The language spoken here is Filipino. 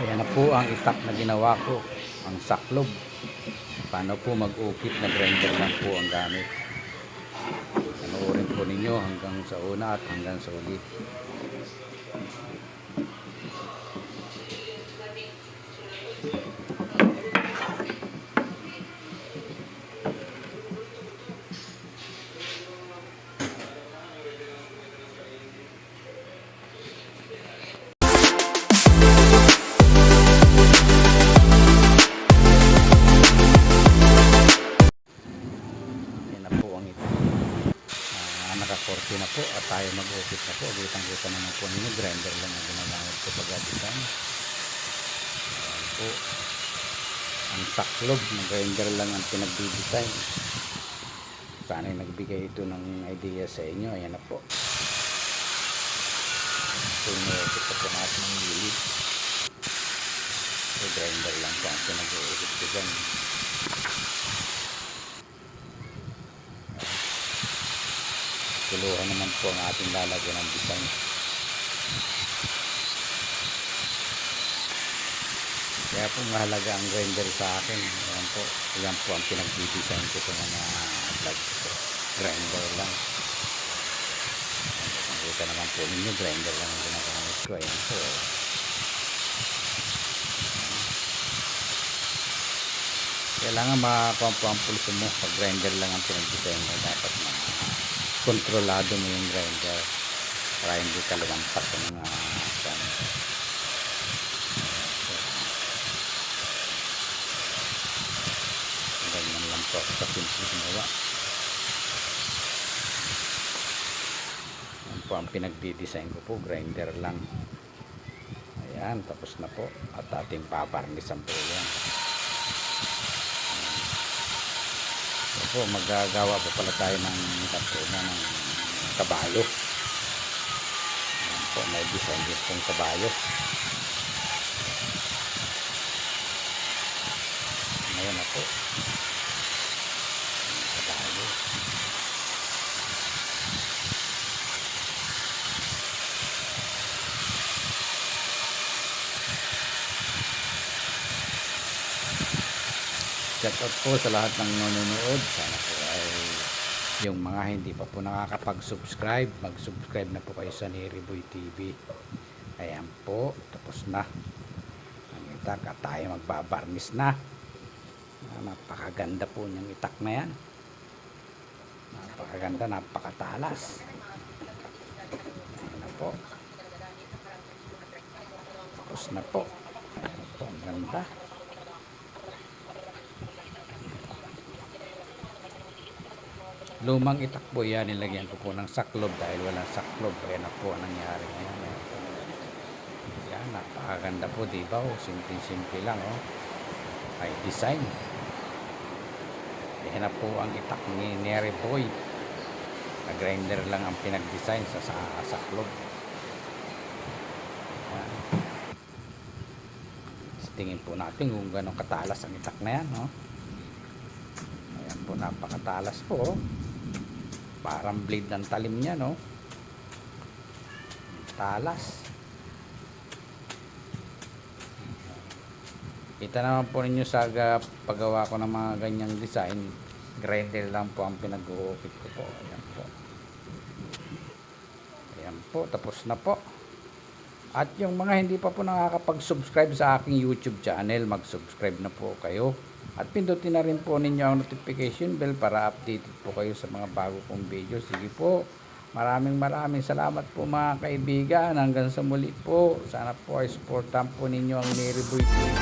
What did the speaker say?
Ayan na po ang itak na ginawa ko, ang saklob. Paano po mag-ukit na grinder lang po ang gamit. Panoorin po ninyo hanggang sa una at hanggang sa uli. Naka-40 na po at tayo mag-ukit na po. Kitang-kita naman po ninyo, grinder lang ang ginagamit ko pag-design. Ayan po, ang saklob ng grinder lang ang pinag-design. Sana'y nagbigay ito ng idea sa inyo. Ayan na po, pinukit po natin ng gilid. So grinder lang po ang pinag-ukit ko dyan. Tuluhan naman po ang ating lalagyan ng design. Kaya po mahalaga ang grinder sa akin. Yan po ang pinag-design ko sa mga vlog ko. Grinder lang. Nakita naman po ninyo, grinder lang ang ginagamit ko. Ayan po. Kailangan makakuha po ang pulso mo. Pag grinder lang ang pinag-design mo, dapat na kontrolado mo yung grinder para hindi ka lumampas sa mga ganyan lang po sa simple ginawa. Yan po ang pinagdi-design ko po, grinder lang. Ayan, tapos na po at ating paparnisan po yan. Po, magagawa po pala tayo ng kabayo. Ayan po, may design din pong kabayo. Ngayon na po, kabayo. Shout out po sa lahat ng nanonood. Sana po ay yung mga hindi pa po nakakapag-subscribe, mag-subscribe na po kayo sa Neriboy TV. Ayan po, tapos na ang itak at tayo magbabarnis na. Napakaganda po niyang itak na yan. Napakaganda, napakatalas. Ayan na po. Tapos na po. Ayan po, ang ganda. Lumang itak po yan, nilagyan ko po ng saklob dahil walang saklob. Ayan na po ang nangyari ngayon. Yan, napakaganda po, diba? Simple lang, oh. Ay design. Ayan na po ang itak ni Neriboy. Na grinder lang ang pinag-design sa saklob. Tingin po natin kung gano'ng katalas ang itak na yan, no? Ayan po, napakatalas po, oh. Parang blade ng talim niya, no? Talas. Kita naman po ninyo sa paggawa ko ng mga ganyang design, grinder lang po ang pinag-uukit ko po. Ayan po. Ayan po, tapos na po. At yung mga hindi pa po nakakapag-subscribe sa aking YouTube channel, mag-subscribe na po kayo. At pindutin na rin po ninyo ang notification bell para updated po kayo sa mga bago kong video. Sige po, maraming salamat po mga kaibigan. Hanggang sa muli po, sana po ay supportan po ninyo ang Neriboy TV.